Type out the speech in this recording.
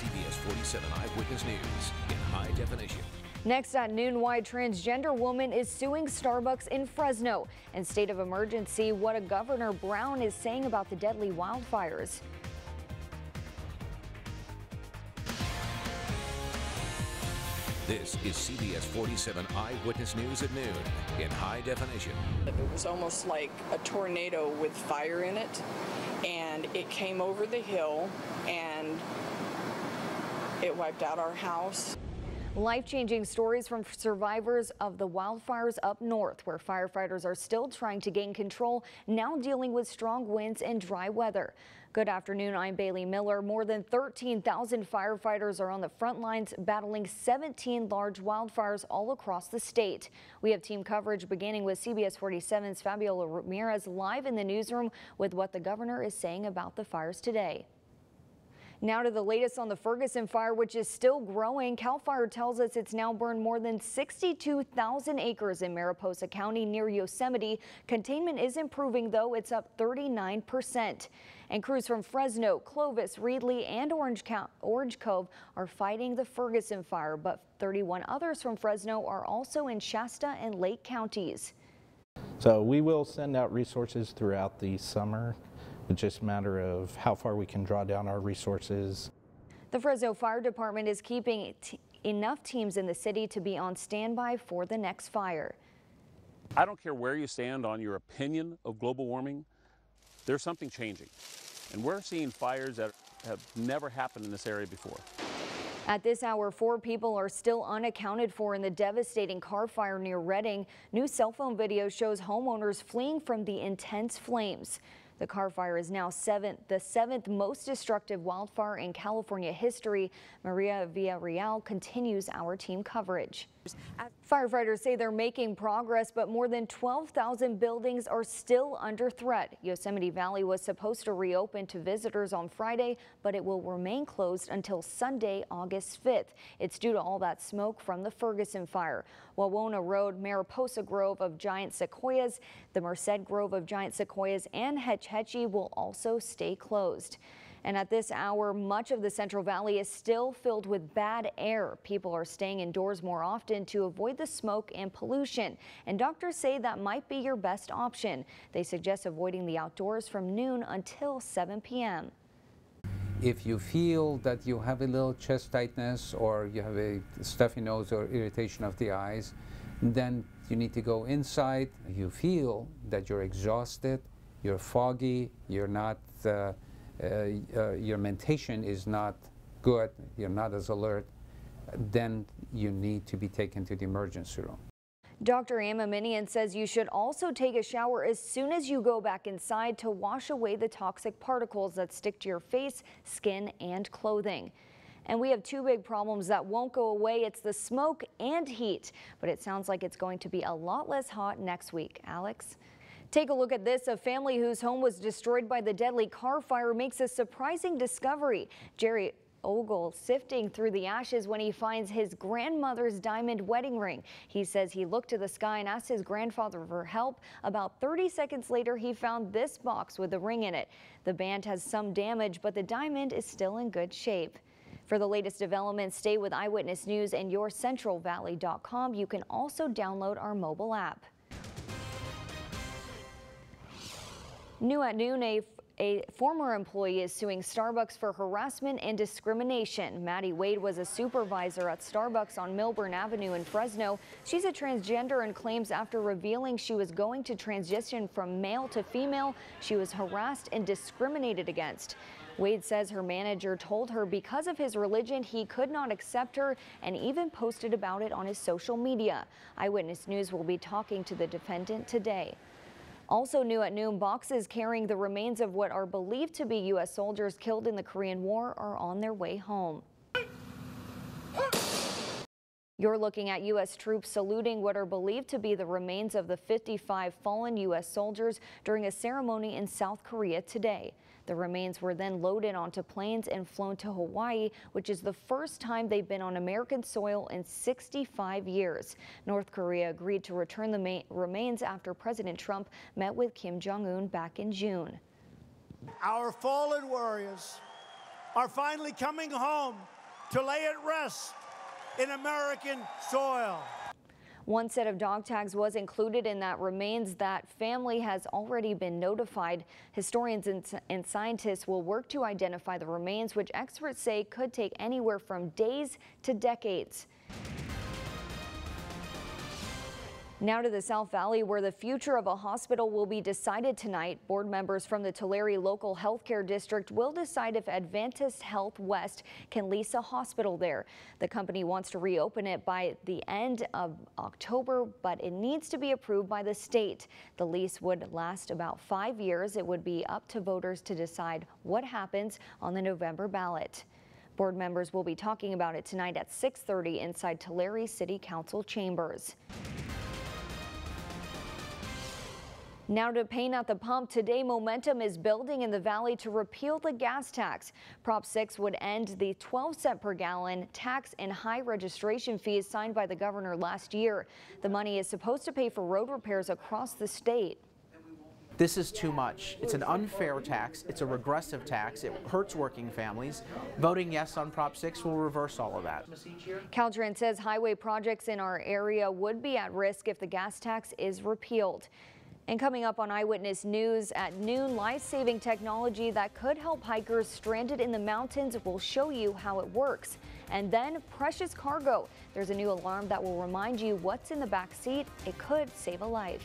CBS 47 Eyewitness News in high definition. Next at noon, why transgender woman is suing Starbucks in Fresno. And state of emergency, what Governor Brown is saying about the deadly wildfires. This is CBS 47 Eyewitness News at noon in high definition. It was almost like a tornado with fire in it, and it came over the hill and it wiped out our house. Life-changing stories from survivors of the wildfires up north, where firefighters are still trying to gain control, now dealing with strong winds and dry weather. Good afternoon, I'm Bailey Miller. More than 13,000 firefighters are on the front lines battling 17 large wildfires all across the state. We have team coverage beginning with CBS 47's Fabiola Ramirez live in the newsroom with what the governor is saying about the fires today. Now to the latest on the Ferguson fire, which is still growing. CAL FIRE tells us it's now burned more than 62,000 acres in Mariposa County near Yosemite. Containment is improving, though. It's up 39%. And crews from Fresno, Clovis, Reedley, and Orange Cove are fighting the Ferguson fire, but 31 others from Fresno are also in Shasta and Lake counties. So we will send out resources throughout the summer. It's just a matter of how far we can draw down our resources. The Fresno Fire Department is keeping enough teams in the city to be on standby for the next fire. I don't care where you stand on your opinion of global warming, there's something changing. And we're seeing fires that have never happened in this area before. At this hour, 4 people are still unaccounted for in the devastating car fire near Redding. New cell phone video shows homeowners fleeing from the intense flames. The car fire is now the seventh most destructive wildfire in California history. Maria Villarreal continues our team coverage. Firefighters say they're making progress, but more than 12,000 buildings are still under threat. Yosemite Valley was supposed to reopen to visitors on Friday, but it will remain closed until Sunday, August 5th. It's due to all that smoke from the Ferguson fire. Wawona Road, Mariposa Grove of giant sequoias, the Merced Grove of giant sequoias, and Hetch Hetchy will also stay closed. And at this hour, much of the Central Valley is still filled with bad air. People are staying indoors more often to avoid the smoke and pollution. And doctors say that might be your best option. They suggest avoiding the outdoors from noon until 7 p.m. If you feel that you have a little chest tightness or you have a stuffy nose or irritation of the eyes, then you need to go inside. You feel that you're exhausted, you're foggy, you're not your mentation is not good, you're not as alert, then you need to be taken to the emergency room. Dr. Amaminian says you should also take a shower as soon as you go back inside to wash away the toxic particles that stick to your face, skin, and clothing. And we have 2 big problems that won't go away. It's the smoke and heat, but it sounds like it's going to be a lot less hot next week. Alex? Take a look at this. A family whose home was destroyed by the deadly car fire makes a surprising discovery. Jerry Ogle sifting through the ashes when he finds his grandmother's diamond wedding ring. He says he looked to the sky and asked his grandfather for help. About 30 seconds later, he found this box with the ring in it. The band has some damage, but the diamond is still in good shape. For the latest developments, stay with Eyewitness News and YourCentralValley.com. You can also download our mobile app. New at noon, a former employee is suing Starbucks for harassment and discrimination. Maddie Wade was a supervisor at Starbucks on Milburn Avenue in Fresno. She's a transgender and claims after revealing she was going to transition from male to female, she was harassed and discriminated against. Wade says her manager told her because of his religion he could not accept her and even posted about it on his social media. Eyewitness News will be talking to the defendant today. Also new at noon, boxes carrying the remains of what are believed to be U.S. soldiers killed in the Korean War are on their way home. You're looking at U.S. troops saluting what are believed to be the remains of the 55 fallen U.S. soldiers during a ceremony in South Korea today. The remains were then loaded onto planes and flown to Hawaii, which is the first time they've been on American soil in 65 years. North Korea agreed to return the remains after President Trump met with Kim Jong-un back in June. Our fallen warriors are finally coming home to lay at rest in American soil. One set of dog tags was included in that remains. That family has already been notified. Historians and scientists will work to identify the remains, which experts say could take anywhere from days to decades. Now to the South Valley, where the future of a hospital will be decided tonight. Board members from the Tulare Local Healthcare District will decide if Adventist Health West can lease a hospital there. The company wants to reopen it by the end of October, but it needs to be approved by the state. The lease would last about 5 years. It would be up to voters to decide what happens on the November ballot. Board members will be talking about it tonight at 6:30 inside Tulare City Council chambers. Now to pain at the pump. Today, momentum is building in the valley to repeal the gas tax. Prop 6 would end the 12-cent per gallon tax and high registration fees signed by the governor last year. The money is supposed to pay for road repairs across the state. This is too much. It's an unfair tax. It's a regressive tax. It hurts working families. Voting yes on Prop 6 will reverse all of that. Caltrans says highway projects in our area would be at risk if the gas tax is repealed. And coming up on Eyewitness News at noon, life-saving technology that could help hikers stranded in the mountains. Will show you how it works. And then precious cargo. There's a new alarm that will remind you what's in the back seat. It could save a life.